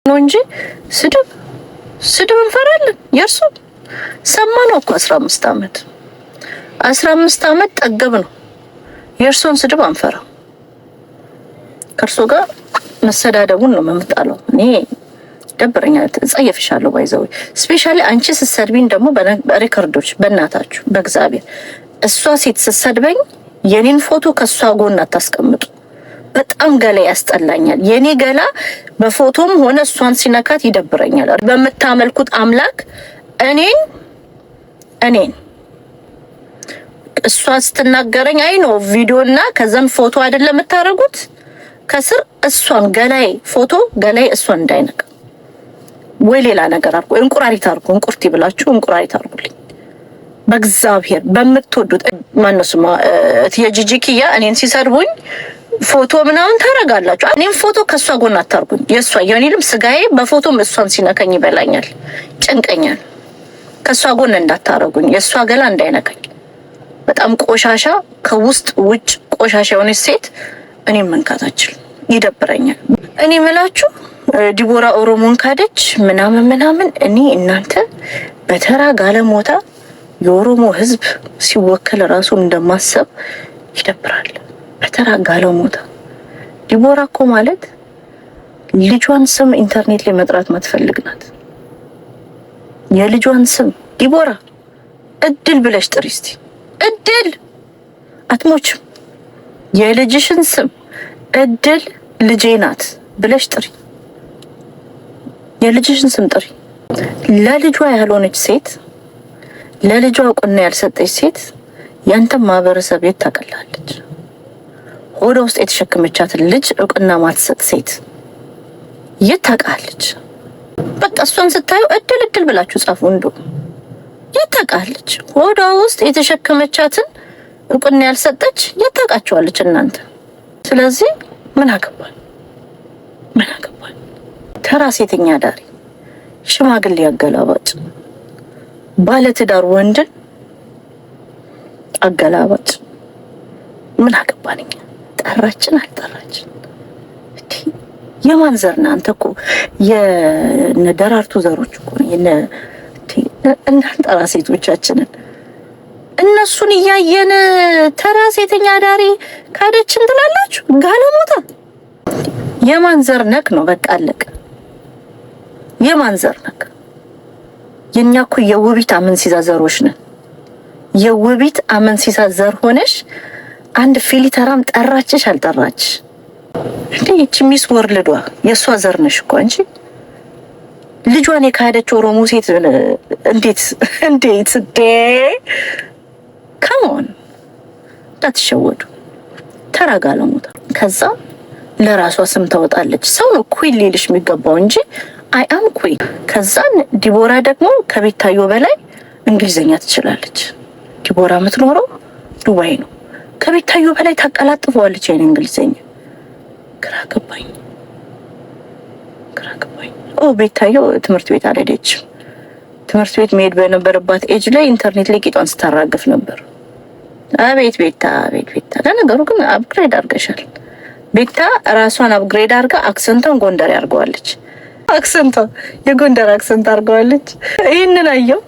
ነው እንጂ ስድብ እንፈራለን። የእርሱ ሰማነው እኮ 15 ዓመት ጠገብ ነው። የእርሱን ስድብ አንፈራም። ከእርሱ ጋር መሰዳደቡን ነው የምጣለው። እኔ ደብረኛል፣ ጸየፍሻለሁ። ባይዘው ስፔሻሊ አንቺ ስትሰድቢኝ ደግሞ በሪከርዶች በእናታችሁ በእግዚአብሔር እሷ ሴት ስትሰድበኝ የኔን ፎቶ ከሷ ጎን አታስቀምጡ። በጣም ገላ ያስጠላኛል። የኔ ገላ በፎቶም ሆነ እሷን ሲነካት ይደብረኛል። በምታመልኩት አምላክ እኔን እሷ ስትናገረኝ አይ ነው ቪዲዮና ከዛም ፎቶ አይደለም የምታረጉት። ከስር እሷን ገላይ ፎቶ ገላይ እሷን እንዳይነካ ወይ ሌላ ነገር አርጉ። እንቁራሪት አርጉ። እንቁርቲ ብላችሁ እንቁራሪት አርጉልኝ በእግዚአብሔር በምትወዱት። ማነው ስማ የጂጂኪያ እኔን ሲሰድቡኝ ፎቶ ምናምን ታረጋላችሁ። እኔም ፎቶ ከሷ ጎን አታርጉኝ። የኔንም ስጋዬ በፎቶም እሷን ሲነከኝ ይበላኛል፣ ጭንቀኛል። ከሷ ጎን እንዳታረጉኝ፣ የሷ ገላ እንዳይነካኝ። በጣም ቆሻሻ ከውስጥ ውጭ ቆሻሻ የሆነች ሴት እኔም መንካታችን ይደብረኛል። እኔ ምላችሁ ዲቦራ ኦሮሞን ካደች ምናምን እኔ እናንተ በተራ ጋለሞታ የኦሮሞ ሕዝብ ሲወከል ራሱ እንደማሰብ ይደብራል። በተራ ጋለሞታ ዲቦራ እኮ ማለት ልጇን ስም ኢንተርኔት ላይ መጥራት ማትፈልግ ናት። የልጇን ስም ዲቦራ እድል ብለሽ ጥሪ እስቲ። እድል አትሞችም። የልጅሽን ስም እድል ልጄ ናት ብለሽ ጥሪ። የልጅሽን ስም ጥሪ። ለልጇ ያልሆነች ሴት፣ ለልጇ እውቅና ያልሰጠች ሴት ያንተም ማህበረሰብ የት ታቀላለች? ወደ ውስጥ የተሸከመቻትን ልጅ እውቅና ማትሰጥ ሴት የት ታውቃለች? በቃ እሷን ስታዩ እድል ብላችሁ ጻፉ። እንዶ የት ታውቃለች? ወደ ውስጥ የተሸከመቻትን እውቅና ያልሰጠች የት ታውቃችኋለች እናንተ? ስለዚህ ምን አገባል? ተራ ሴተኛ ዳሪ፣ ሽማግሌ አገላባጭ፣ ባለትዳር ወንድን አገላባጭ ምን አገባንኛ? ጠራችን አልጠራችን የማን ዘር ናንተ? እኮ የነደራርቱ ዘሮች እኮ እናንተ ሴቶቻችንን እነሱን እያየን ተራ ሴተኛ ዳሪ ካደችን ትላላችሁ። ጋለሞታ የማን ዘር ነክ ነው? በቃ አለቀ። የማን ዘር ነክ? የኛ እኮ የውቢት አመንሲሳ ዘሮች ነን። የውቢት አመንሲሳ ዘር ሆነሽ አንድ ፊሊተራም ጠራችሽ አልጠራች እንዴ? እቺ ሚስ ወርልዷ የሷ ዘር ነሽ እኮ አንቺ። ልጇን የካደች ኦሮሞ ሴት እንዴት ካሞን እንዳትሸወዱ። ተራጋለሞታ ከዛ ለራሷ ስም ታወጣለች። ሰው ነው ኩዊን ሊልሽ የሚገባው እንጂ አይ አም ኩዊን። ከዛ ዲቦራ ደግሞ ከቤታዮ በላይ እንግሊዘኛ ትችላለች። ዲቦራ የምትኖረው ዱባይ ነው። ከቤታዮ በላይ ታቀላጥፈዋለች ያን እንግሊዘኛ። ግራ ገባኝ። ቤታዮ ትምህርት ቤት አልሄደችም። ትምህርት ቤት መሄድ በነበረባት ኤጅ ላይ ኢንተርኔት ላይ ቂጧን ስታራግፍ ነበር። አቤት ቤታ። ለነገሩ ግን አፕግሬድ አድርገሻል ቤታ። ራሷን አፕግሬድ አድርጋ አክሰንቷን ጎንደር ያርገዋለች። የጎንደር አክሰንት አድርገዋለች። ይህንን አየው።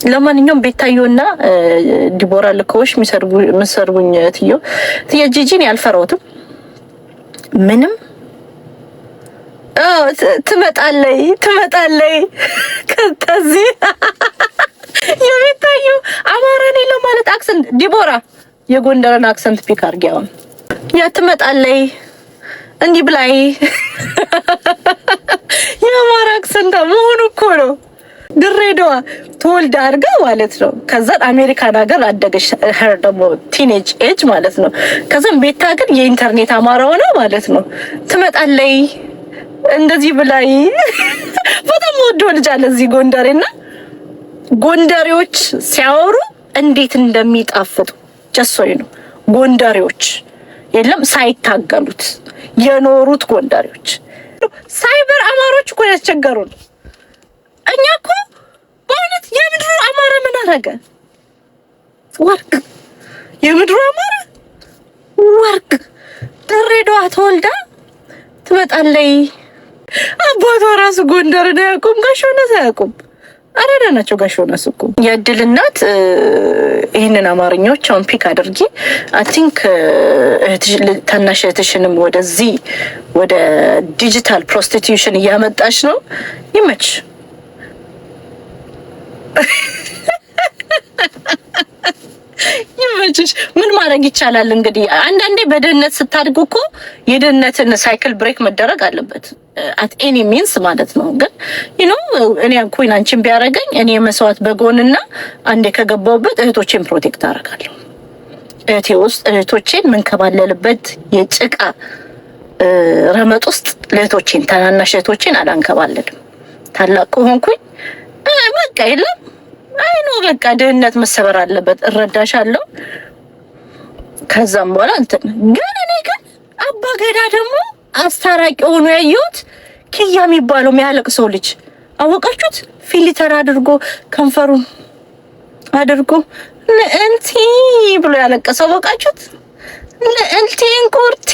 ለማንኛውም ቤታዮና ዲቦራ ልከውሽ የሚሰርጉኝ ጂጂን ያልፈራሁትም ምንም ትመጣለይ ከዚህ የቤታዮ አማራ ነኝ ለማለት አክሰንት ዲቦራ የጎንደርን አክሰንት ፒክ አድርጊያውን ትመጣለይ እንዲህ ብላይ የአማራ አክሰንት መሆኑ እኮ ነው። ድሬዳዋ ተወልዳ አድርጋ ማለት ነው። ከዛን አሜሪካን ሀገር አደገች። ሄር ደግሞ ቲኔጅ ኤጅ ማለት ነው። ከዛን ቤታ ግን የኢንተርኔት አማራ ሆነ ማለት ነው። ትመጣለይ እንደዚህ ብላይ በጣም ወዶ ልጅ አለ እዚህ ጎንደሬና ጎንደሬዎች ሲያወሩ እንዴት እንደሚጣፍጡ ጀሶይ ነው። ጎንደሬዎች የለም ሳይታገሉት የኖሩት ጎንደሬዎች። ሳይበር አማሮች እኮ ያስቸገሩን። እኛ እኮ በእውነት የምድሩ አማራ ምን አደረገ? ወርቅ የምድሩ አማራ ወርቅ ድሬዳዋ ተወልዳ ትመጣለይ አባቷ ራሱ ጎንደርን አያውቁም፣ ጋሽ ዮናስ አያውቁም። አረዳ ናቸው ጋሽ ዮናስ እኮ። የእድል እናት ይህንን አማርኛዎች አሁን ፒክ አድርጊ። አይ ቲንክ ታናሽ እህትሽንም ወደዚህ ወደ ዲጂታል ፕሮስቲቲዩሽን እያመጣች ነው። ይመች ይመችሽ። ምን ማድረግ ይቻላል እንግዲህ። አንዳንዴ በድህነት ስታድጉ እኮ የድህነትን ሳይክል ብሬክ መደረግ አለበት አት ኤኒ ሚንስ ማለት ነው። ግን እኔ ኩን አንቺን ቢያደርገኝ እኔ መስዋዕት በጎንና አንዴ ከገባሁበት እህቶቼን ፕሮቴክት አደርጋለሁ። እህቴ ውስጥ እህቶቼን ምንከባለልበት የጭቃ ረመጥ ውስጥ ለእህቶቼን ታናናሽ እህቶቼን አላንከባለልም። ታላቅ ከሆንኩኝ በቃ የለም አይኖ በቃ ድህነት መሰበር አለበት። እረዳሻለሁ። ከዛም በኋላ እንትን ግን እኔ ግን አባ ገዳ ደግሞ አስታራቂ ሆኖ ያየሁት ኪያ የሚባለው የሚያለቅሰው ልጅ አወቃችሁት? ፊልተር አድርጎ ከንፈሩን አድርጎ ለእንቲ ብሎ ያለቀሰው አወቃችሁት? ለእንቲ እንቁርቲ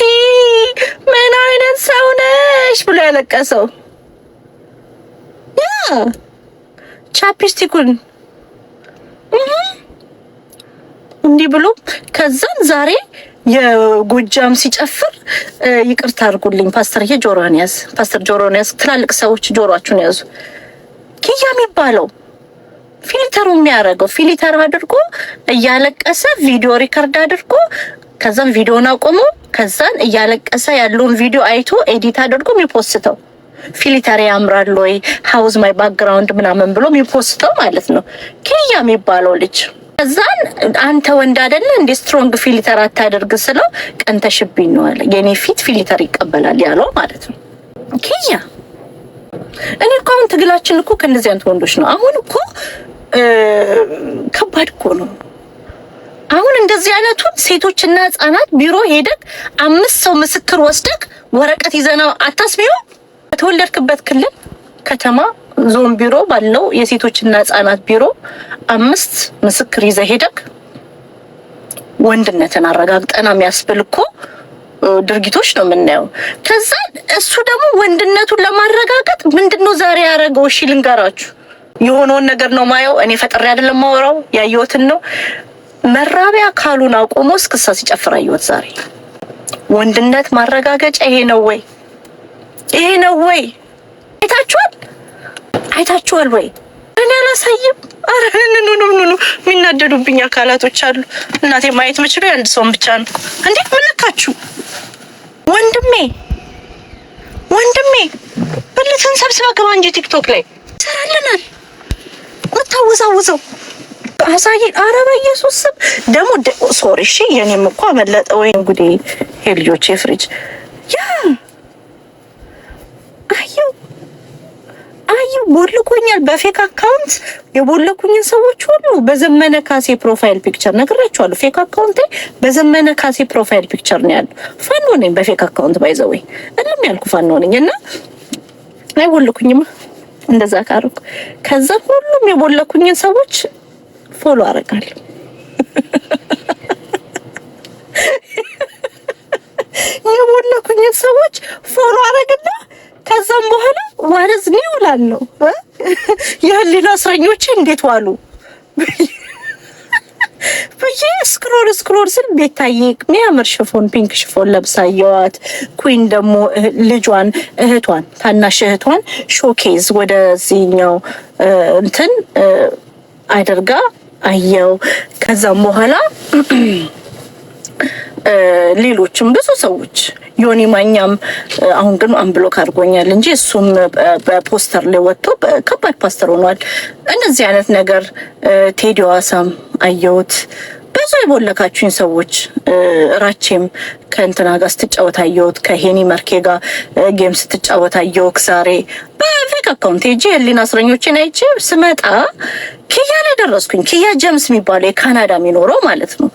ምን አይነት ሰው ነሽ ብሎ ያለቀሰው ያ ቻፕስቲኩን እንዲህ ብሎ ከዛን ዛሬ የጎጃም ሲጨፍር ይቅርታ አድርጉልኝ ፓስተርዬ ጆሮህን ያዝ፣ ፓስተር ጆሮህን ያዝ፣ ትላልቅ ሰዎች ጆሮአችሁን ያዙ። ኪያ የሚባለው ፊልተሩ የሚያደርገው ፊልተር አድርጎ እያለቀሰ ቪዲዮ ሪከርድ አድርጎ ከዛን ቪዲዮን አቆሞ ከዛን እያለቀሰ ያለውን ቪዲዮ አይቶ ኤዲት አድርጎ የሚፖስተው ፊልተር ያምራል ወይ ሃውዝ ማይ ባክግራውንድ ምናምን ብሎ የሚፖስተው ማለት ነው ኪያ የሚባለው ልጅ። ከዛን አንተ ወንድ አይደለ እንደ ስትሮንግ ፊልተር አታደርግ ስለው ቀንተሽብኝ ነው አለ። የኔ ፊት ፊልተር ይቀበላል ያለው ማለት ነው ኪያ። እኔ እኮ አሁን ትግላችን እኮ ከእንደዚህ አይነት ወንዶች ነው። አሁን እኮ ከባድ እኮ ነው። አሁን እንደዚህ አይነቱን ሴቶችና ህጻናት ቢሮ ሄደክ 5 ሰው ምስክር ወስደክ ወረቀት ይዘና አታስቢው። በተወለድክበት ክልል ከተማ ዞን ቢሮ ባለው የሴቶችና ህጻናት ቢሮ 5 ምስክር ይዘህ ሄደክ ወንድነትን አረጋግጠና የሚያስብል እኮ ድርጊቶች ነው የምናየው። ከዛ እሱ ደግሞ ወንድነቱን ለማረጋገጥ ምንድነው ዛሬ ያደረገው? እሺ ልንገራችሁ። የሆነውን ነገር ነው ማየው። እኔ ፈጥሬ አይደለም ማወራው፣ ያየሁትን ነው። መራቢያ ካሉን አቆሞ እስክሳ ሲጨፍር አየሁት ዛሬ። ወንድነት ማረጋገጫ ይሄ ነው ወይ? ይሄ ነው ወይ? አይታችኋል ወይ? እኔ አላሳይም። አረ ኑ የሚናደዱብኝ አካላቶች አሉ። እናቴ ማየት የምችለው አንድ ሰውን ብቻ ነው። እንዴት ምንካችሁ? ወንድሜ ብልትን ሰብስባ ግባ እንጂ ቲክቶክ ላይ ይሰራልናል። ምታወዛውዘው አሳይ። አረ በኢየሱስ ስም ደግሞ ሶሪ እሺ፣ የኔም እኮ አመለጠ ወይ እንግዲ ሄልጆች ፍሪጅ ያ አዩ ቦልኮኛል። በፌክ አካውንት የቦለኩኝን ሰዎች ሁሉ በዘመነ ካሴ ፕሮፋይል ፒክቸር ነግራቸዋለሁ። ፌክ አካውንት በዘመነ ካሴ ፕሮፋይል ፒክቸር ነው ያለው። ፋኖ ነኝ በፌክ አካውንት ባይዘው እልም ያልኩ ፋኖ ነኝ እና አይቦልኩኝም። እንደዛ ካርኩ ከዛ ሁሉም የቦለኩኝን ሰዎች ፎሎ አረጋለሁ። የቦለኩኝን ሰዎች ፎሎ አረግና ከዛም በኋላ ዋረዝ ነው እላለሁ። የህሊና እስረኞቼ እንዴት ዋሉ ብዬ ስክሮል ስል ቤታዬ የሚያምር ሽፎን ፒንክ ሽፎን ለብሳየዋት። ኩዊን ደግሞ ልጇን እህቷን ታናሽ እህቷን ሾኬዝ ወደዚህኛው እንትን አድርጋ አየው። ከዛም በኋላ ሌሎችም ብዙ ሰዎች ዮኒ ማኛም አሁን ግን አንብሎክ አድርጎኛል እንጂ እሱም በፖስተር ላይ ወጥቶ ከባድ ፓስተር ሆኗል። እንደዚህ አይነት ነገር ቴዲ ዋሳም አየሁት። ብዙ የቦለካችሁኝ ሰዎች ራቼም ከእንትና ጋር ስትጫወት አየሁት። ከሄኒ መርኬ ጋር ጌም ስትጫወት አየሁት። ዛሬ በፌክ አካውንት ሄጄ ህሊና እስረኞችን አይቼ ስመጣ ኪያ ላይ ደረስኩኝ። ኪያ ጀምስ የሚባለው የካናዳ የሚኖረው ማለት ነው።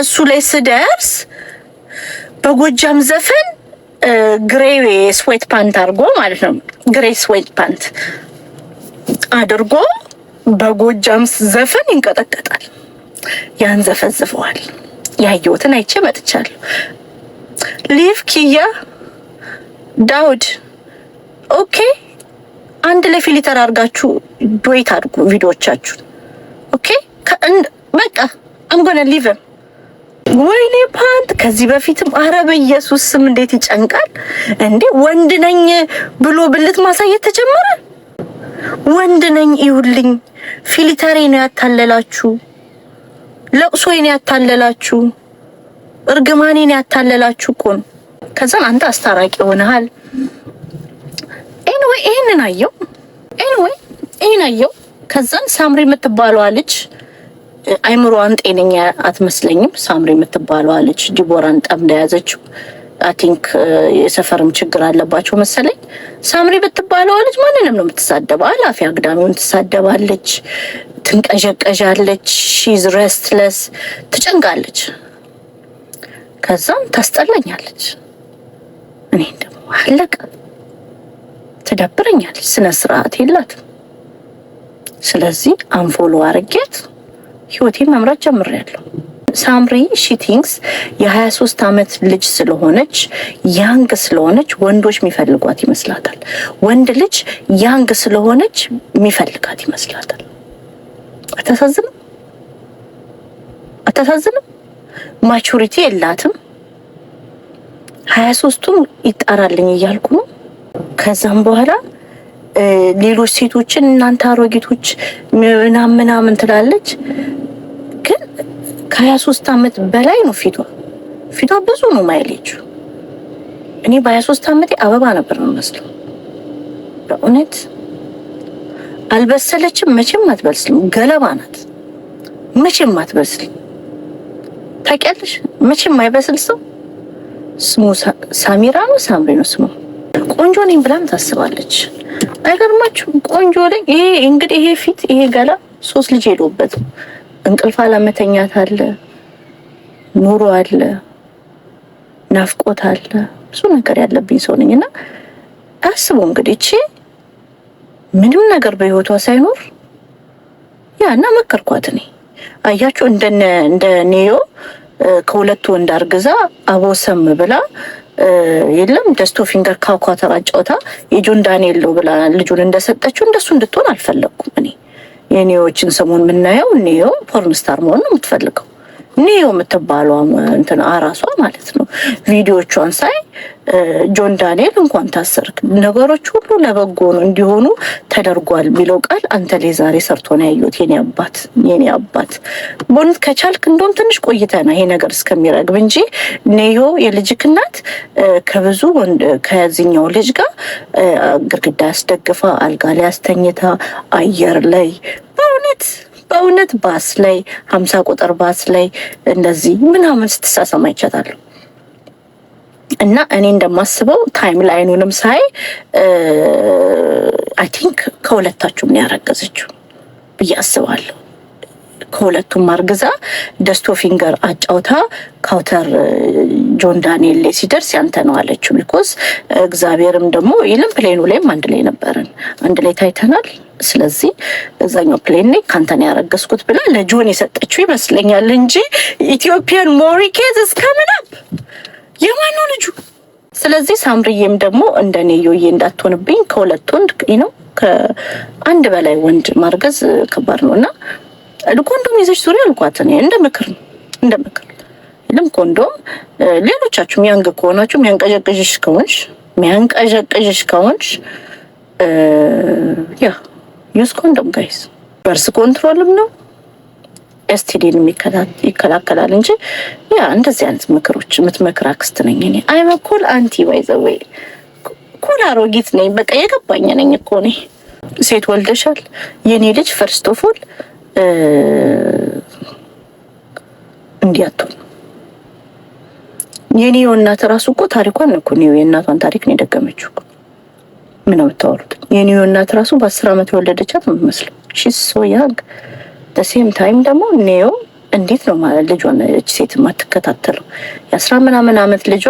እሱ ላይ ስደርስ በጎጃም ዘፈን ግሬ ስዌት ፓንት አድርጎ ማለት ነው። ግሬ ስዌት ፓንት አድርጎ በጎጃም ዘፈን ይንቀጠቀጣል፣ ያንዘፈዝፈዋል። ያየሁትን አይቼ መጥቻለሁ። ሊቭ ኪያ ዳውድ ኦኬ አንድ ላይ ፊልተር አድርጋችሁ ዱዌት አድርጉ ቪዲዮዎቻችሁን። ኦኬ በቃ I'm gonna leave him። ወይኔ ፓንት ከዚህ በፊትም አረ በኢየሱስ ስም እንዴት ይጨንቃል እንዴ! ወንድ ነኝ ብሎ ብልት ማሳየት ተጀመረ። ወንድ ነኝ ይውልኝ፣ ፊልተሬ ነው ያታለላችሁ፣ ለቅሶዬ ነው ያታለላችሁ፣ እርግማኔ ነው ያታለላችሁ እኮ ነው። ከዛን አንተ አስታራቂ ሆነሃል። ኤኒዌይ ይሄን አየው። ከዛን ሳምሪ የምትባለዋ ልጅ አይምሮዋን ጤነኛ አትመስለኝም። ሳምሪ የምትባለዋ ልጅ ዲቦራን ጠምዳ ያዘችው። አይ ቲንክ የሰፈርም ችግር አለባቸው መሰለኝ። ሳምሪ የምትባለዋ ልጅ ማንንም ነው የምትሳደበው። አላፊ አግዳሚውን ትሳደባለች፣ ትንቀዠቀዣለች፣ ሺዝ ሬስትለስ ትጨንቃለች። ከዛም ታስጠላኛለች። እኔ ደግሞ አለቀ ትደብረኛለች። ስነ ስርዓት የላትም። ስለዚህ አንፎሎ አርጌት ህይወቴን መምራት ጀምሬያለሁ። ሳምሪ ሺቲንግስ የ23 ዓመት ልጅ ስለሆነች ያንግ ስለሆነች ወንዶች የሚፈልጓት ይመስላታል። ወንድ ልጅ ያንግ ስለሆነች የሚፈልጋት ይመስላታል። አታሳዝንም? ማቹሪቲ የላትም። 23ቱም ይጣራልኝ እያልኩ ነው። ከዛም በኋላ ሌሎች ሴቶችን እናንተ አሮጊቶች ምናምን ትላለች። ግን ከ23 ዓመት በላይ ነው ፊቷ ብዙ ነው ማይሌጁ። እኔ በ23 ዓመቴ አበባ ነበር የምመስለው። በእውነት አልበሰለችም። መቼም አትበስልም። ገለባ ናት። መቼም አትበስልም። ታውቂያለሽ? መቼም አይበስል ሰው ስሙ ሳሚራ ነው ሳምሪ ነው ስሙ። ቆንጆ ነኝ ብላም ታስባለች። አይገርማችሁም? ቆንጆ ነኝ። ይሄ እንግዲህ ይሄ ፊት ይሄ ገላ 3 ልጅ ሄዶበት እንቅልፍ አለመተኛት አለ፣ ኑሮ አለ፣ ናፍቆት አለ፣ ብዙ ነገር ያለብኝ ሰው ነኝና አስቡ እንግዲህ እቺ ምንም ነገር በህይወቷ ሳይኖር ያና መከርኳት። እኔ አያችሁ እንደ ኔዮ ከሁለቱ ወንድ አርግዛ አቦሰም ብላ የለም ደስቶ ፊንገር ካኳ ተራጫውታ የጆን ዳንኤል ነው ብላ ልጁን እንደሰጠችው እንደሱ እንድትሆን አልፈለኩም። እኔ የኔዎችን ሰሞን የምናየው ኔዮ ፖርን ስታር መሆን ነው የምትፈልገው። ኔዮ የምትባለው እንትን አራሷ ማለት ነው። ቪዲዮቿን ሳይ ጆን ዳንኤል እንኳን ታሰርክ ነገሮች ሁሉ ለበጎ ነው እንዲሆኑ ተደርጓል የሚለው ቃል አንተ ላይ ዛሬ ሰርቶ ነው ያየሁት። የኔ አባት ቦንት ከቻልክ እንደውም ትንሽ ቆይተና ይሄ ነገር እስከሚረግብ እንጂ ኔዮ የልጅክ እናት ከብዙ ከዚህኛው ልጅ ጋር ግድግዳ ያስደግፋ አልጋ ላይ ያስተኝታ አየር ላይ በእውነት ባስ ላይ 50 ቁጥር ባስ ላይ እንደዚህ ምናምን ስትሳሳም አይቻታለሁ። እና እኔ እንደማስበው ታይም ላይኑንም ሳይ አይ ቲንክ ከሁለታችሁም ነው ያረገዘችው ብዬ አስባለሁ። ከሁለቱም አርግዛ ደስቶ ፊንገር አጫውታ ካውተር ጆን ዳንኤል ላይ ሲደርስ ያንተ ነው አለችው። ቢኮዝ እግዚአብሔርም ደግሞ ይልም ፕሌኑ ላይም አንድ ላይ ነበርን፣ አንድ ላይ ታይተናል። ስለዚህ እዛኛው ፕሌን ላይ ካንተን ያረገዝኩት ብላ ለጆን የሰጠችው ይመስለኛል እንጂ ኢትዮጵያን ሞሪኬዝ እስከምናብ የማን ነው ልጁ? ስለዚህ ሳምሪዬም ደግሞ እንደኔ ዮዬ እንዳትሆንብኝ ከሁለት ወንድ ነው ከአንድ በላይ ወንድ ማርገዝ ከባድ ነውና ኮንዶም ይዘሽ ዙሪያ አልኳት። እኔ እንደ ምክር ልም ኮንዶም ሌሎቻችሁም ያንግ ከሆናችሁ ሚያንቀዠቅዥሽ ከሆንሽ ያ ዩዝ ኮንዶም ጋይስ። በርስ ኮንትሮልም ነው ኤስቲዲን ይከላከላል እንጂ ያ እንደዚህ አይነት ምክሮች የምትመክር አክስት ነኝ እኔ። አይም ኮል አንቲ ባይዘዌ ኮል አሮጊት ነኝ። በቃ የገባኝ ነኝ እኮ እኔ። ሴት ወልደሻል የኔ ልጅ ፈርስት ኦፍ ኦል እንዲያቱን የኔ እናት ራሱ እኮ ታሪኳን እኮ ነው የእናቷን ታሪክ ነው የደገመችው። ምን ነው የምታወሩት? የኔ እናት ራሱ በ10 ዓመት የወለደቻት ነው የሚመስለው። ሺስ ሶ ያንግ ሴም ታይም ደግሞ ኔዮ እንዴት ነው ማለት ልጇን እቺ ሴት ማትከታተለው? የ10 ምናምን ዓመት ልጇ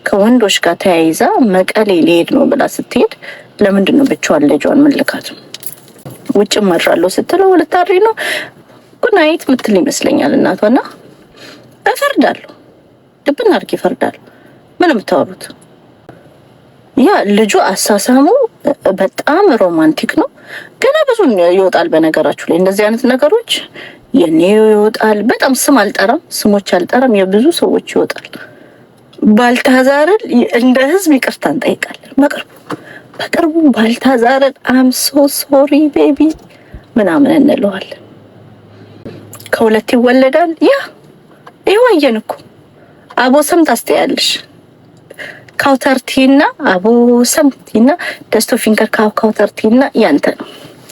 ከወንዶች ጋር ተያይዛ መቀሌ ሊሄድ ነው ብላ ስትሄድ ለምንድን ነው ብቻዋን ልጇን መልካት? ውጭ ማድራለሁ ስትለው ልታሪ ነው ጉናይት ምትል ይመስለኛል እናቷና እፈርዳለሁ። ልብና አርኪ እፈርዳለሁ። ምን የምታወሩት? ያ ልጁ አሳሳሙ በጣም ሮማንቲክ ነው። ገና ብዙ ይወጣል። በነገራችሁ ላይ እንደዚህ አይነት ነገሮች የኔው ይወጣል። በጣም ስም አልጠራም፣ ስሞች አልጠራም። የብዙ ሰዎች ይወጣል። ባልታዛርን እንደ ህዝብ ይቅርታ እንጠይቃለን። በቅርቡ ባልታዛርን አም ሶ ሶሪ ቤቢ ምናምን እንለዋለን። ከሁለት ይወለዳል። ያ ይወየን እኮ አቦ ሰም ታስተያለሽ። ካውተርቲና አቦ ሰምቲና ደስቶ ፊንገር ካውተርቲና ያንተ ነው።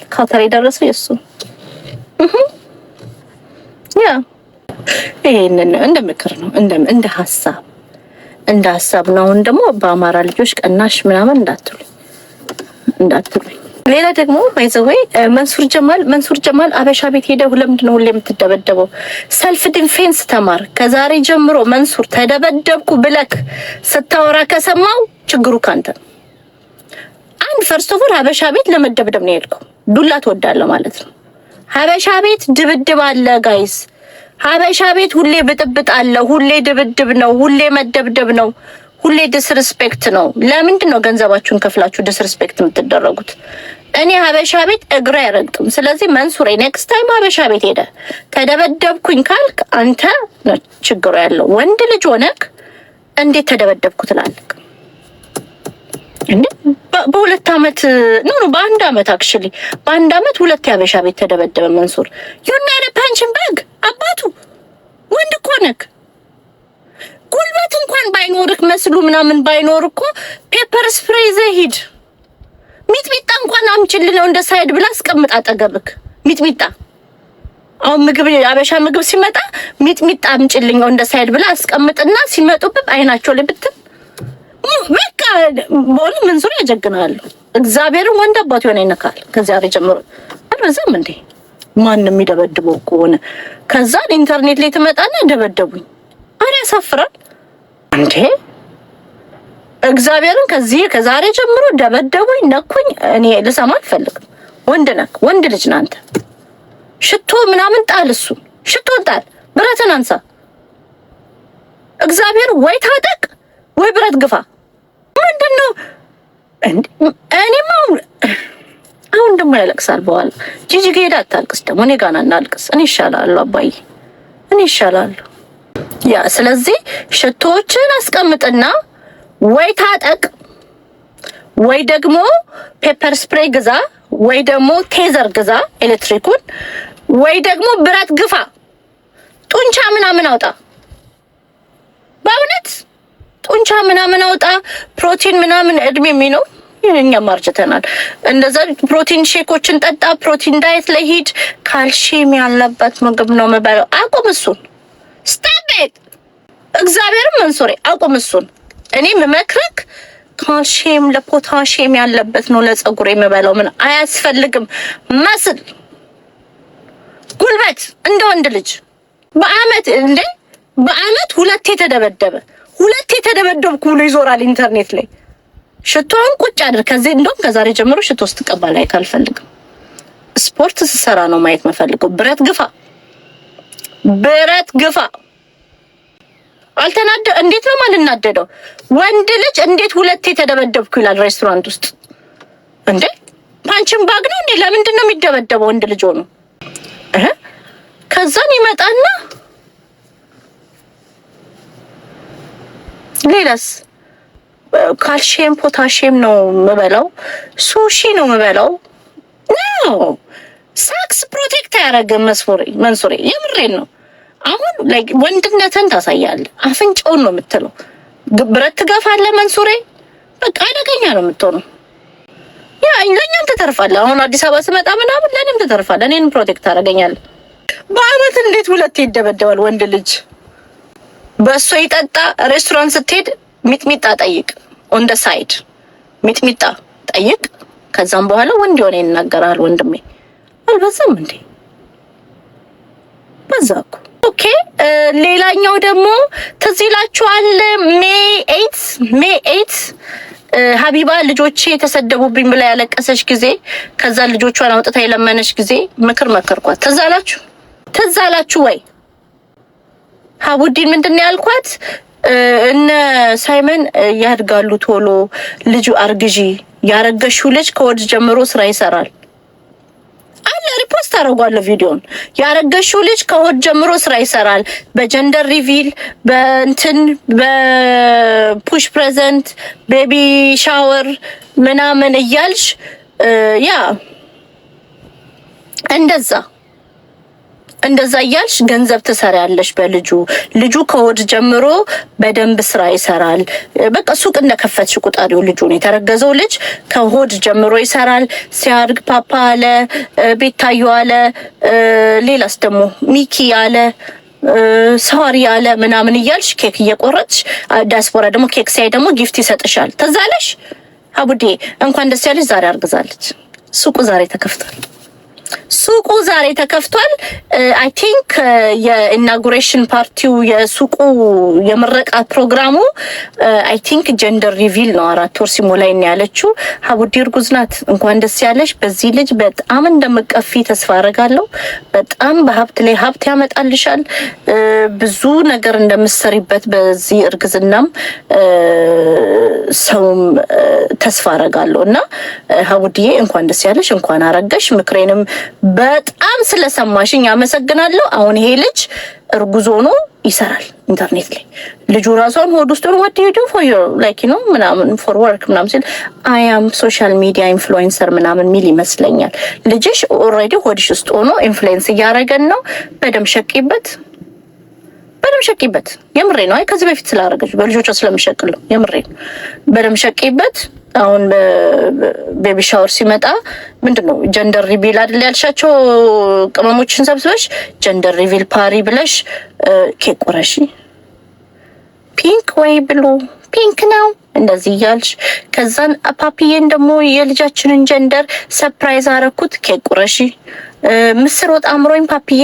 ካውተር የደረሰው የሱ ያ ይሄንን እንደ ምክር ነው፣ እንደ ሀሳብ ነው። አሁን ደግሞ በአማራ ልጆች ቀናሽ ምናምን እንዳትሉኝ። ሌላ ደግሞ ባይዘወይ መንሱር ጀማል አበሻ ቤት ሄደው ለምንድን ነው ሁሌ የምትደበደበው? ሰልፍ ዲፌንስ ተማር። ከዛሬ ጀምሮ መንሱር ተደበደብኩ ብለክ ስታወራ ከሰማው ችግሩ ካንተ ነው። አንድ ፈርስት ኦፍ ኦል ሀበሻ ቤት ለመደብደብ ነው የሄድከው። ዱላ ትወዳለህ ማለት ነው። ሀበሻ ቤት ድብድብ አለ ጋይስ። ሀበሻ ቤት ሁሌ ብጥብጥ አለ፣ ሁሌ ድብድብ ነው፣ ሁሌ መደብደብ ነው፣ ሁሌ ዲስሪስፔክት ነው። ለምንድን ነው ገንዘባችሁን ከፍላችሁ ዲስሪስፔክት የምትደረጉት? እኔ ሀበሻ ቤት እግሬ አይረግጡም። ስለዚህ መንሱሬ ኔክስት ታይም ሀበሻ ቤት ሄደ ተደበደብኩኝ ካልክ አንተ ችግሩ ያለው። ወንድ ልጅ ሆነክ እንዴት ተደበደብኩ ትላለህ እንዴ? በሁለት አመት በአንድ አመት አክቹሊ በአንድ አመት ሁለት የሀበሻ ቤት ተደበደበ መንሱር። ዩናይደ ፓንችን ባግ አባቱ ወንድ እኮ ነክ። ጉልበት እንኳን ባይኖርክ መስሉ ምናምን ባይኖር እኮ ፔፐር ስፕሬይ ይዘህ ሂድ። ሚጥሚጣ እንኳን አምጪልኝ ነው እንደ ሳይድ ብላ አስቀምጥ አጠገብክ። ሚጥሚጣ አሁን ምግብ አበሻ ምግብ ሲመጣ ሚጥሚጣ አምጪልኝ ነው እንደ ሳይድ ብላ አስቀምጥና ሲመጡብህ አይናቸው ላይ ብትል በቃ ቦል መንሱር ያጀግናሉ። እግዚአብሔርን ወንድ አባት የሆነ ይነካል። ከዚያ ጀምሮ አልበዛም እንዴ ማንም የሚደበድበው ከሆነ ከዛ ኢንተርኔት ላይ ትመጣና ደበደቡኝ። አረ ያሳፍራል እንዴ! እግዚአብሔርን ከዛሬ ጀምሮ ደበደቡኝ፣ ነኩኝ። እኔ ልሰማ አልፈልግም። ወንድ ልጅ ነህ አንተ። ሽቶ ምናምን ጣል፣ እሱን ሽቶን ጣል፣ ብረትን አንሳ። እግዚአብሔር ወይ ታጠቅ ወይ ብረት ግፋ። ምንድነው እንዴ? እኔማ አሁን ደግሞ ያለቅሳል በኋላ። ጂጂ ሄዳ አታልቅስ ደግሞ እኔ ጋር እናልቅስ። እኔ ይሻላለሁ አባዬ፣ እኔ ይሻላለሁ። ያ ስለዚህ ሽቶዎችን አስቀምጥና ወይ ታጠቅ ወይ ደግሞ ፔፐር ስፕሬይ ግዛ ወይ ደግሞ ቴዘር ግዛ ኤሌክትሪኩን ወይ ደግሞ ብረት ግፋ። ጡንቻ ምናምን አውጣ፣ በእውነት ጡንቻ ምናምን አውጣ። ፕሮቲን ምናምን እድሜ የሚነው እኛም አርጅተናል። እንደዛ ፕሮቲን ሼኮችን ጠጣ። ፕሮቲን ዳይት ላይ ሂድ። ካልሲየም ያለበት ምግብ ነው የምበለው። አቁም እሱን። ስታፕ ኢት። እግዚአብሔርን መንሱሬ አቁም እሱን። እኔ የምመክርክ ካልሲየም ለፖታሲየም ያለበት ነው ለፀጉር የምበለው። ምን አያስፈልግም። መስል ጉልበት እንደ ወንድ ልጅ በአመት ሁለቴ ተደበደብኩ ብሎ ይዞራል ኢንተርኔት ላይ። ሽቶን ቁጭ አድር። ከዚህ እንደውም ከዛሬ ጀምሮ ሽቶ ስትቀባ ላይ ካልፈልግም ስፖርት ስሰራ ነው ማየት መፈልገው። ብረት ግፋ። አልተናደ እንዴት ነው ማልናደደው? ወንድ ልጅ እንዴት ሁለቴ ተደበደብኩ ይላል ሬስቶራንት ውስጥ እንዴ? ፓንችን ባግ ነው እንዴ? ለምንድን ነው የሚደበደበው ወንድ ልጅ ሆኖ? ከዛን ይመጣና ሌላስ ካልሲየም ፖታሲየም ነው የምበላው፣ ሱሺ ነው የምበላው። ነው ሳክስ ፕሮቴክት አያደርግም መንሱሬ፣ የምሬን ነው። አሁን ላይክ ወንድነትን ታሳያለህ። አፍንጫውን ነው የምትለው። ብረት ትገፋለህ መንሱሬ። በቃ አደገኛ ነው የምትሆነው። ያ ለኛም ትተርፋለህ። አሁን አዲስ አበባ ስመጣ ምናምን ለኔም ትተርፋለህ። እኔን ፕሮቴክት ታደርገኛለህ። በአመት እንዴት ሁለቴ ይደበደባል ወንድ ልጅ? በእሱ ይጠጣ። ሬስቶራንት ስትሄድ ሚጥሚጣ ጠይቅ። ኦን ደ ሳይድ ሚጥሚጣ ጠይቅ። ከዛም በኋላ ወንድ የሆነ ይናገራል። ወንድሜ አልበዛም እንዴ? በዛኩ። ኦኬ። ሌላኛው ደግሞ ትዝ ይላችኋል ሜይ 8 ሀቢባ ልጆቼ የተሰደቡብኝ ብላ ያለቀሰች ጊዜ ከዛ ልጆቿን አውጥታ የለመነች ጊዜ ምክር መከርኳት። ትዝ አላችሁ ወይ? ሀቡዲን ምንድነው ያልኳት? እነ ሳይመን ያድጋሉ ቶሎ። ልጁ አርግዢ ያረገሽው ልጅ ከወድ ጀምሮ ስራ ይሰራል አለ። ሪፖስት አደርጓለሁ ቪዲዮን። ያረገሽው ልጅ ከወድ ጀምሮ ስራ ይሰራል። በጀንደር ሪቪል፣ በእንትን በፑሽ ፕሬዘንት፣ ቤቢ ሻወር ምናምን እያልሽ ያ እንደዛ እያልሽ ገንዘብ ትሰሪያለሽ በልጁ። ልጁ ከወድ ጀምሮ በደንብ ስራ ይሰራል። በቃ ሱቅ እንደከፈትሽ ቁጣሪው ልጁ ነው። የተረገዘው ልጅ ከሆድ ጀምሮ ይሰራል። ሲያድግ ፓፓ አለ፣ ቤታዩ አለ፣ ሌላስ ደግሞ ሚኪ አለ፣ ሳሪ አለ ምናምን እያልሽ ኬክ እየቆረጥሽ፣ ዲያስፖራ ደግሞ ኬክ ሲያይ ደግሞ ጊፍት ይሰጥሻል። ተዛለሽ አቡዴ እንኳን ደስ ያለሽ። ዛሬ አርግዛለች። ሱቁ ዛሬ ተከፍቷል። አይ ቲንክ የኢናጉሬሽን ፓርቲው የሱቁ የምረቃ ፕሮግራሙ አይ ቲንክ ጀንደር ሪቪል ነው። 4 ወር ሲሞላኝ ነው ያለችው። ሀቡዲ እርጉዝ ናት። እንኳን ደስ ያለሽ። በዚህ ልጅ በጣም እንደምቀፊ ተስፋ አደርጋለሁ። በጣም በሀብት ላይ ሀብት ያመጣልሻል። ብዙ ነገር እንደምትሰሪበት በዚህ እርግዝናም ሰውም ተስፋ አደርጋለሁ እና ሀቡዲዬ እንኳን ደስ ያለሽ፣ እንኳን አረገሽ። ምክሬንም በጣም ስለሰማሽኝ አመሰግናለሁ። አሁን ይሄ ልጅ እርጉዝ ሆኖ ይሰራል ኢንተርኔት ላይ። ልጁ ራሷን ሆድ ውስጥ ነው what do you do for your like you know ምናምን for work ምናምን ሲል I am social media influencer ምናምን ሚል ይመስለኛል። ልጅሽ ኦልሬዲ ሆድሽ ውስጥ ሆኖ ኢንፍሉዌንስ እያደረገን ነው። በደም ሸቂበት። የምሬ ነው። አይ ከዚህ በፊት ስላደረገች በልጆቿ ስለምሸቅል ነው። የምሬ ነው። በደም ሸቂበት። አሁን ቤቢ ሻወር ሲመጣ ምንድነው ጀንደር ሪቪል አይደል ያልሻቸው ቅመሞችን ሰብስበሽ ጀንደር ሪቪል ፓሪ ብለሽ ኬክ ቆረሺ። ፒንክ ወይ ብሉ ፒንክ ነው እንደዚህ እያልሽ ከዛን ፓፒዬን ደግሞ የልጃችንን ጀንደር ሰርፕራይዝ አረኩት። ኬክ ቆረሺ። ምስር ወጥ አምሮኝ ፓፒዬ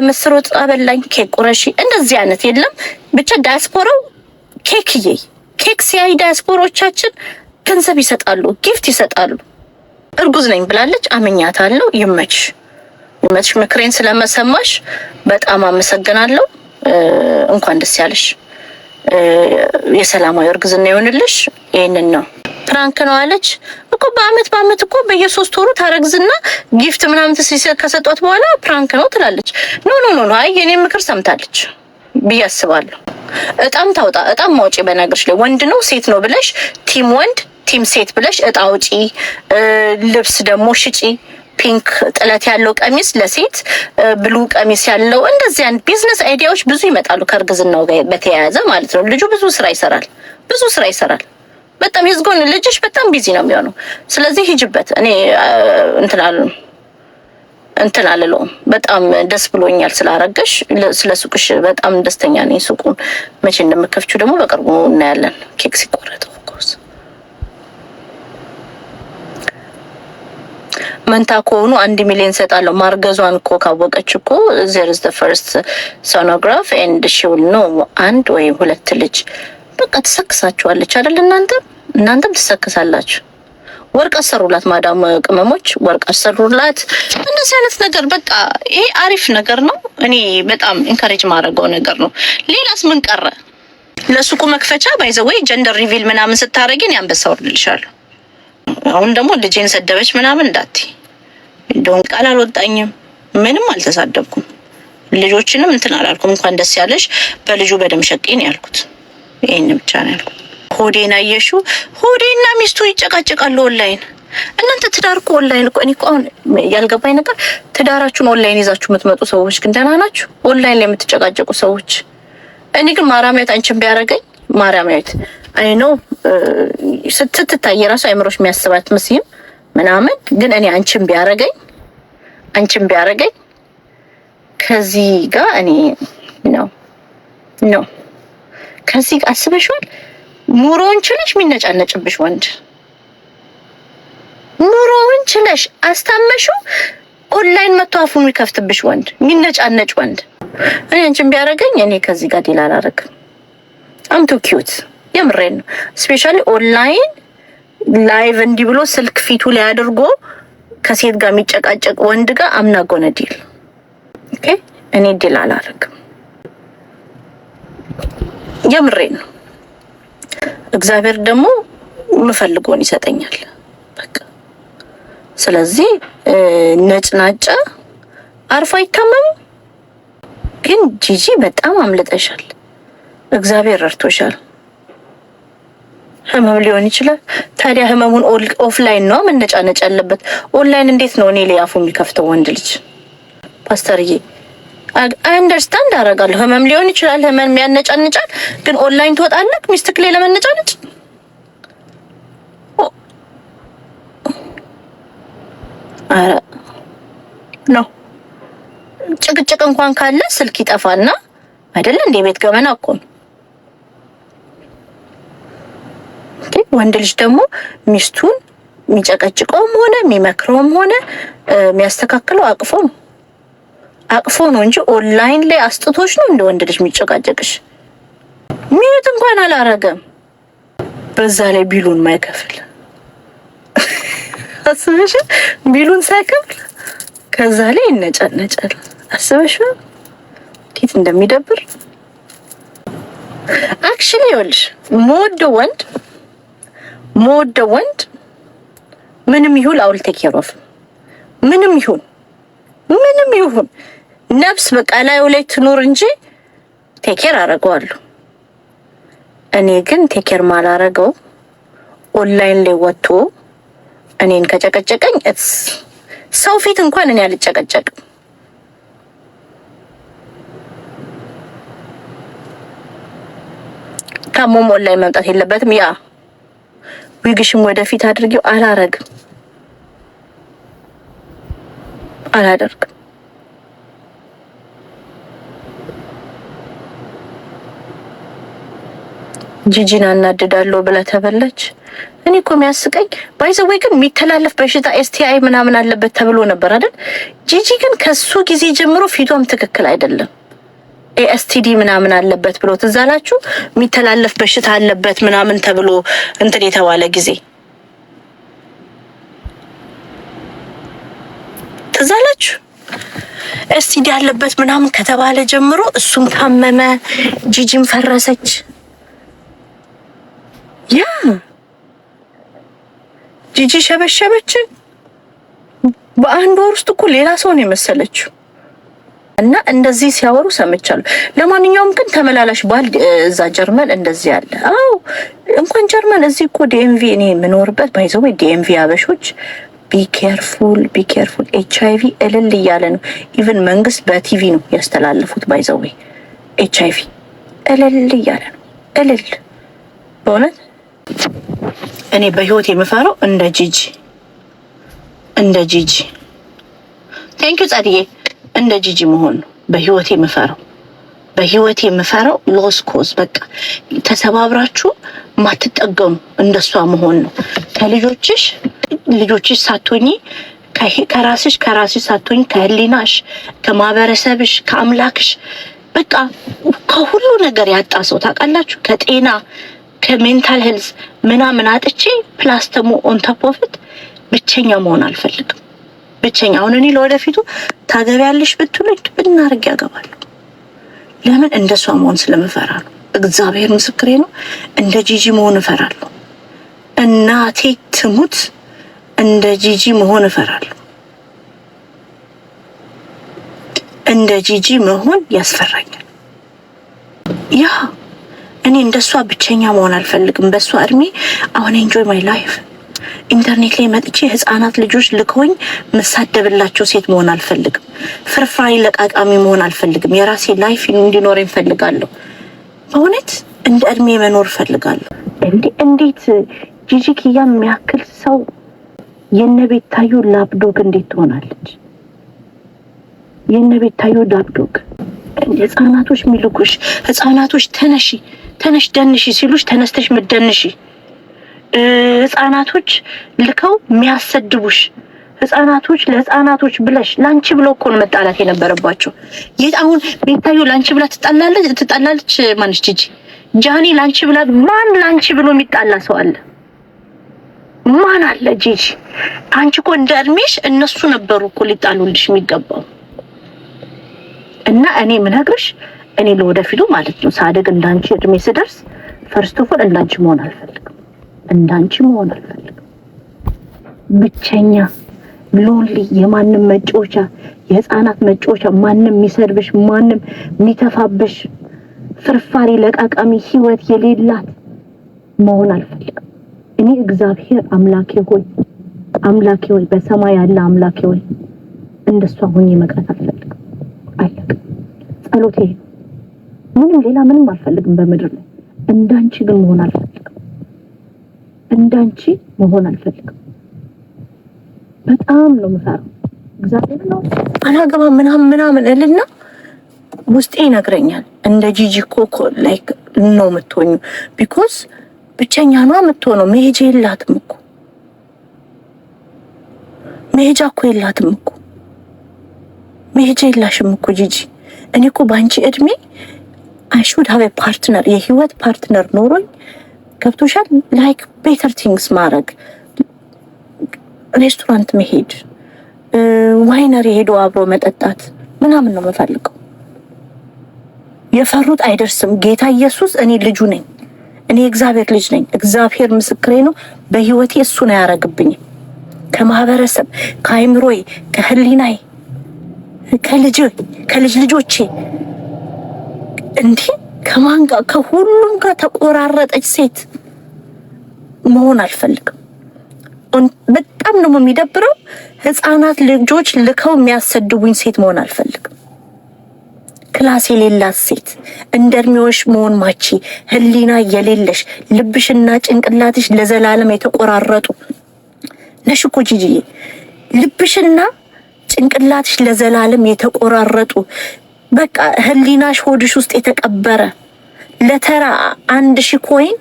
ምስር ወጥ አበላኝ። ኬክ ቆረሺ። እንደዚህ አይነት የለም ብቻ ዳያስፖራው ኬክ ሲያይ ዳያስፖሮቻችን ገንዘብ ይሰጣሉ፣ ጊፍት ይሰጣሉ። እርጉዝ ነኝ ብላለች። አመኛታለሁ። ይመችሽ። ምክሬን ስለመሰማሽ በጣም አመሰግናለሁ። እንኳን ደስ ያለሽ። የሰላማዊ እርግዝና ይሆንልሽ። ይሄንን ነው ፕራንክ ነው አለች እኮ። በአመት እኮ በየ3 ወሩ ታረግዝና ጊፍት ምናምን ከሰጧት በኋላ ፕራንክ ነው ትላለች። ኖ አይ የኔ ምክር ሰምታለች ብዬ አስባለሁ። እጣም ታውጣ። እጣም ማውጪ በነገርሽ ላይ ወንድ ነው ሴት ነው ብለሽ ቲም ወንድ ቲም ሴት ብለሽ እጣ አውጪ። ልብስ ደግሞ ሽጪ። ፒንክ ጥለት ያለው ቀሚስ ለሴት፣ ብሉ ቀሚስ ያለው እንደዚህ አይነት ቢዝነስ አይዲያዎች ብዙ ይመጣሉ ከእርግዝናው ጋር በተያያዘ ማለት ነው። ልጁ ብዙ ስራ ይሰራል። በጣም የዝጎን ልጅሽ በጣም ቢዚ ነው የሚሆነው። ስለዚህ ሂጅበት። እኔ እንትን አልለውም። በጣም ደስ ብሎኛል ስላረገሽ። ስለ ሱቅሽ በጣም ደስተኛ ነኝ። ሱቁን መቼ እንደምከፍቺው ደግሞ በቅርቡ እናያለን። ኬክ ሲቆረጥ ኦፍኮርስ መንታ ከሆኑ 1 ሚሊዮን ሰጣለሁ። ማርገዟን እኮ ካወቀች እኮ there is the first sonograph and she will know 1 ወይ 2 ልጅ በቃ ትሰክሳችኋለች አይደል? እናንተም ትሰክሳላችሁ። ወርቅ አሰሩላት። ማዳም ቅመሞች ወርቅ አሰሩላት። እንደዚህ አይነት ነገር በቃ ይሄ አሪፍ ነገር ነው። እኔ በጣም ኢንካሬጅ ማድረገው ነገር ነው። ሌላስ ምን ቀረ? ለሱቁ መክፈቻ ባይዘወይ ጀንደር ሪቪል ምናምን ስታረጊን ያንበሳ ወርድልሻለሁ። አሁን ደግሞ ልጄን ሰደበች ምናምን እንዳትይ። እንደውን ቃል አልወጣኝም፣ ምንም አልተሳደብኩም። ልጆችንም እንትን አላልኩም። እንኳን ደስ ያለሽ በልጁ በደም ሸቄን ያልኩት ይሄን ብቻ ነው ያልኩት። ሆዴን አየሽው? ሆዴና ሚስቱ ይጨቃጨቃሉ ኦንላይን። እናንተ ትዳር እኮ ኦንላይን እኮ እኔ እኮ አሁን ያልገባኝ ነገር ትዳራችሁን ኦንላይን ይዛችሁ የምትመጡ ሰዎች ግን ደህና ናችሁ? ኦንላይን ላይ የምትጨቃጨቁ ሰዎች። እኔ ግን ማርያማዊት አንቺን ቢያረገኝ ማርያማዊት አይ ኖ ስትታይ የራሱ አይምሮሽ የሚያስባት መስይም ምናምን ግን እኔ አንቺን ቢያረገኝ ከዚህ ጋር እኔ ነው ከዚህ ጋር አስበሽዋል? ኑሮውን ችለሽ የሚነጫነጭብሽ ወንድ፣ ኑሮውን ችለሽ አስታመሽው ኦንላይን መጥቶ አፉን የሚከፍትብሽ ወንድ፣ የሚነጫነጭ ወንድ። እኔ አንቺን ቢያረገኝ እኔ ከዚህ ጋር ዲል አላረግም። አም ቱ ኪዩት። የምሬን ነው። ስፔሻሊ ኦንላይን ላይቭ እንዲህ ብሎ ስልክ ፊቱ ላይ አድርጎ ከሴት ጋር የሚጨቃጨቅ ወንድ ጋር አምና ጎነ ዲል ኦኬ። እኔ ዲል አላረግም። የምሬን ነው። እግዚአብሔር ደግሞ ምፈልገውን ይሰጠኛል በቃ። ስለዚህ ነጭናጫ አርፎ አይታመም። ግን ጂጂ በጣም አምልጠሻል። እግዚአብሔር ረድቶሻል። ህመም ሊሆን ይችላል። ታዲያ ህመሙን ኦፍላይን ነው መነጫነጭ ያለበት። ኦንላይን እንዴት ነው እኔ ላይ አፉ የሚከፍተው ወንድ ልጅ? ፓስተርዬ አንደርስታንድ አደርጋለሁ። ህመም ሊሆን ይችላል፣ ህመም ያነጫንጫል። ግን ኦንላይን ትወጣለህ ሚስትክ ላይ ለመነጫነጭ? አረ ነው ጭቅጭቅ እንኳን ካለ ስልክ ይጠፋና አይደለ እንደ ቤት ገመና እኮ ነው። ወንድ ልጅ ደግሞ ሚስቱን የሚጨቀጭቀውም ሆነ የሚመክረውም ሆነ የሚያስተካክለው አቅፎ ነው እንጂ ኦንላይን ላይ አስጥቶሽ ነው እንደ ወንድ ልጅ የሚጨቃጨቅሽ። ሚዩት እንኳን አላረገም። በዛ ላይ ቢሉን ማይከፍል አስበሽ፣ ቢሉን ሳይከፍል ከዛ ላይ ይነጫነጫል። አስበሽ እንዴት እንደሚደብር። አክቹሊ ይኸውልሽ ሞወደው ወንድ ምንም ይሁን አውል ቴክ ኬር ኦፍ ምንም ይሁን ነፍስ በቃ ላዩ ላይ ትኖር እንጂ ቴክ ኬር አደርገዋለሁ። እኔ ግን ቴክ ኬር ማላረገው ኦንላይን ላይ ወጥቶ እኔን ከጨቀጨቀኝ ሰው ፊት እንኳን እኔ አልጨቀጨቅም። ታሞም ኦንላይን መምጣት የለበትም። ያ ዊግሽም ወደፊት አድርጊው። አላደርግም። ጂጂን አናድዳለሁ ብላ ተበላች። እኔ እኮ የሚያስቀኝ ባይዘዌ ግን የሚተላለፍ በሽታ ኤስቲአይ ምናምን አለበት ተብሎ ነበር አይደል? ጂጂ ግን ከሱ ጊዜ ጀምሮ ፊቷም ትክክል አይደለም። ኤስቲዲ ምናምን አለበት ብሎ ትዝ አላችሁ? የሚተላለፍ በሽታ አለበት ምናምን ተብሎ እንትን የተባለ ጊዜ ትዝ አላችሁ? ኤስቲዲ አለበት ምናምን ከተባለ ጀምሮ እሱም ታመመ፣ ጂጂም ፈረሰች። ያ ጂጂ ሸበሸበች። በአንድ ወር ውስጥ እኮ ሌላ ሰው ነው የመሰለችው። እና እንደዚህ ሲያወሩ ሰምቻለሁ። ለማንኛውም ግን ተመላላሽ ባል እዛ ጀርመን እንደዚህ አለ። አዎ እንኳን ጀርመን እዚህ እኮ ዲኤምቪ እኔ የምኖርበት ባይዘው ዲኤምቪ አበሾች ቢኬርፉል ኤችአይቪ እልል እያለ ነው። ኢቭን መንግስት በቲቪ ነው ያስተላለፉት። ባይዘው ኤችአይቪ እልል እያለ ነው። እልል በእውነት እኔ በህይወት የምፈራው እንደ ጂጂ ቴንኪው ጻድዬ እንደ ጂጂ መሆን ነው በህይወቴ የምፈራው ሎስ ኮዝ በቃ ተሰባብራችሁ ማትጠገሙ እንደሷ መሆን ነው። ከልጆችሽ ሳትሆኚ ከራስሽ ሳትሆኚ ከህሊናሽ፣ ከማህበረሰብሽ፣ ከአምላክሽ በቃ ከሁሉ ነገር ያጣ ሰው ታውቃላችሁ። ከጤና ከሜንታል ሄልዝ ምናምን አጥቼ ፕላስ ደግሞ ኦን ቶፕ ኦፍ ኢት ብቸኛ መሆን አልፈልግም። አሁን እኔ ለወደፊቱ ታገቢያለሽ ብትሉኝ ብናርግ ያገባለሁ። ለምን? እንደሷ መሆን ስለምፈራ ነው። እግዚአብሔር ምስክሬ ነው። እንደ ጂጂ መሆን እፈራለሁ። እናቴ ትሙት እንደ ጂጂ መሆን እፈራለሁ። እንደ ጂጂ መሆን ያስፈራኛል። ያ እኔ እንደሷ ብቸኛ መሆን አልፈልግም። በሷ እድሜ አሁን ኤንጆይ ማይ ላይፍ ኢንተርኔት ላይ መጥቼ ህፃናት ልጆች ልከውኝ መሳደብላቸው ሴት መሆን አልፈልግም። ፍርፋሪ ለቃቃሚ መሆን አልፈልግም። የራሴ ላይፍ እንዲኖረኝ እፈልጋለሁ። በእውነት እንደ እድሜ መኖር እፈልጋለሁ። እንዴት ጂጂ ኪያ የሚያክል ሰው የነቤታዩ ላፕዶግ እንዴት ትሆናለች? የነቤታዩ ላፕዶግ ህፃናቶች ሚልኩሽ ህፃናቶች ተነሽ ደንሺ ሲሉሽ ተነስተሽ ምደንሺ ህፃናቶች ልከው የሚያሰድቡሽ ህፃናቶች ለህፃናቶች ብለሽ ላንቺ ብሎ እኮ ነው መጣላት የነበረባቸው። አሁን ቤታዩ ላንቺ ብላ ትጣላለች። ማንሽ ጃኒ ላንቺ ብላ ማን ላንቺ ብሎ የሚጣላ ሰው አለ? ማን አለ? ጂጂ አንቺ እኮ እንደ እድሜሽ እነሱ ነበሩ እኮ ሊጣሉልሽ የሚገባው። እና እኔ ምነግርሽ እኔ ለወደፊቱ ማለት ነው ሳደግ እንዳንቺ እድሜ ስደርስ ፈርስት ኦፍ ኦል እንዳንቺ መሆን አልፈልግም። እንዳንቺ መሆን አልፈልግም። ብቸኛ ሎንሊ፣ የማንም መጫወቻ፣ የህፃናት መጫወቻ፣ ማንም የሚሰድብሽ፣ ማንም የሚተፋብሽ፣ ፍርፋሪ ለቃቃሚ ህይወት የሌላት መሆን አልፈልግም። እኔ እግዚአብሔር አምላኬ ሆይ በሰማይ ያለ አምላኬ ሆይ እንደሷ ሆኜ መቅረት አልፈልግም። አለቀ። ጸሎቴ ምንም ሌላ ምንም አልፈልግም በምድር ላይ። እንዳንቺ ግን መሆን አልፈልግም። እንዳንቺ መሆን አልፈልግም። በጣም ነው የምፈራው። እግዚአብሔር ነው አላገባ ምናምን እልና ውስጤ ይነግረኛል። እንደ ጂጂ እኮ ላይክ ነው የምትሆኙ ቢኮዝ ብቸኛ ነው የምትሆነው። መሄጃ የላትም እኮ መሄጃ እኮ የላትም እኮ መሄጃ የላሽም እኮ ጂጂ። እኔ እኮ ባንቺ እድሜ አይ ሹድ ሃቭ ኤ ፓርትነር፣ የህይወት ፓርትነር ኖሮኝ ገብቶሻል። ላይክ ቤተር ቲንግስ ማድረግ፣ ሬስቶራንት መሄድ፣ ዋይነሪ ሄዶ አብሮ መጠጣት ምናምን ነው የምፈልገው። የፈሩት አይደርስም። ጌታ ኢየሱስ እኔ ልጁ ነኝ። እኔ እግዚአብሔር ልጅ ነኝ። እግዚአብሔር ምስክሬ ነው። በህይወቴ እሱ ነው ያረግብኝ። ከማህበረሰብ፣ ከአይምሮዬ፣ ከህሊናዬ፣ ከልጅ ልጆቼ እንዲህ ከማን ጋር ከሁሉም ጋር ተቆራረጠች ሴት መሆን አልፈልግም። በጣም ነው የሚደብረው። ህፃናት ልጆች ልከው የሚያሰድቡኝ ሴት መሆን አልፈልግም። ክላስ የሌላት ሴት፣ እንደርሚዎች መሆን ማቺ፣ ህሊና የሌለሽ፣ ልብሽና ጭንቅላትሽ ለዘላለም የተቆራረጡ ነሽ እኮ ጂጂዬ። ልብሽና ጭንቅላትሽ ለዘላለም የተቆራረጡ፣ በቃ ህሊናሽ ሆድሽ ውስጥ የተቀበረ፣ ለተራ 1000 ኮይን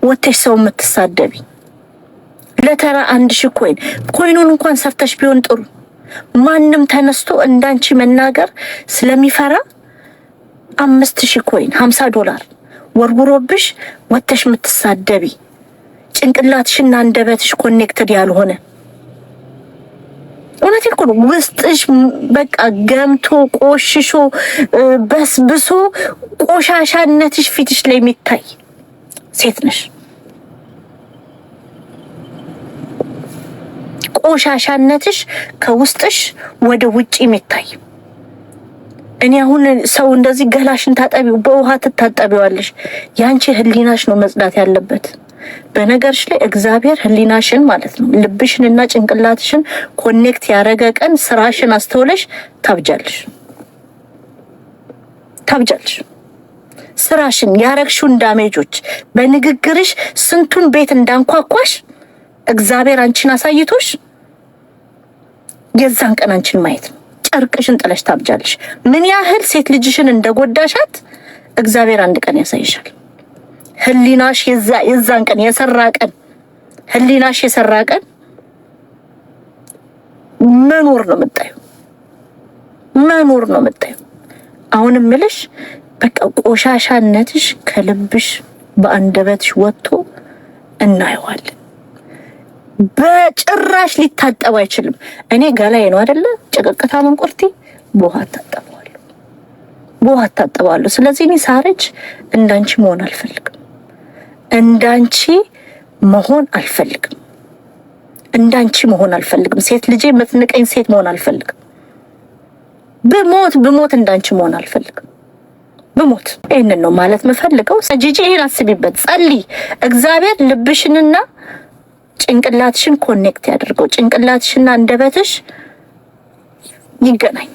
ወተሽ ሰው የምትሳደቢ፣ ለተራ 1000 ኮይኑን እንኳን ሰርተሽ ቢሆን ጥሩ። ማንም ተነስቶ እንዳንቺ መናገር ስለሚፈራ 5000 ኮይን $50 ወርውሮብሽ ወተሽ የምትሳደቢ፣ ጭንቅላትሽና አንደበትሽ ኮኔክትድ ያልሆነ፣ እውነቴን እኮ ነው። ውስጥሽ በቃ ገምቶ ቆሽሾ በስብሶ ቆሻሻነትሽ ፊትሽ ላይ የሚታይ ሴት ነሽ። ቆሻሻነትሽ ከውስጥሽ ወደ ውጪ የሚታይ። እኔ አሁን ሰው እንደዚህ ገላሽን ታጠቢው በውሃ ትታጠቢዋለሽ። ያንቺ ህሊናሽ ነው መጽዳት ያለበት። በነገርሽ ላይ እግዚአብሔር ህሊናሽን ማለት ነው ልብሽንና ጭንቅላትሽን ኮኔክት ያረገ ቀን ስራሽን አስተውለሽ ታብጃለሽ። ስራሽን ያረግሽውን ዳሜጆች በንግግርሽ ስንቱን ቤት እንዳንኳኳሽ እግዚአብሔር አንቺን አሳይቶሽ የዛን ቀን አንቺን ማየት ነው። ጨርቅሽን ጥለሽ ታብጃለሽ። ምን ያህል ሴት ልጅሽን እንደጎዳሻት እግዚአብሔር አንድ ቀን ያሳይሻል። ህሊናሽ የዛን ቀን የሰራ ቀን ህሊናሽ የሰራ ቀን መኖር ነው የምታየው። አሁንም ምልሽ በቃ ቆሻሻነትሽ ከልብሽ በአንደበትሽ ወጥቶ እናየዋለን። በጭራሽ ሊታጠብ አይችልም። እኔ ገላዬ ነው አይደለ ጭቅቅታ መንቆርቲ በውሃ ታጠባለሁ። ስለዚህ እኔ ሳረጅ እንዳንቺ መሆን አልፈልግም። ሴት ልጄ የምትንቀኝ ሴት መሆን አልፈልግም። ብሞት እንዳንቺ መሆን አልፈልግም። ይሄንን ነው ማለት የምፈልገው። ጂጂ ይሄን አስቢበት፣ ጸልይ። እግዚአብሔር ልብሽንና ጭንቅላትሽን ኮኔክት ያድርገው። ጭንቅላትሽና አንደበትሽ ይገናኝ።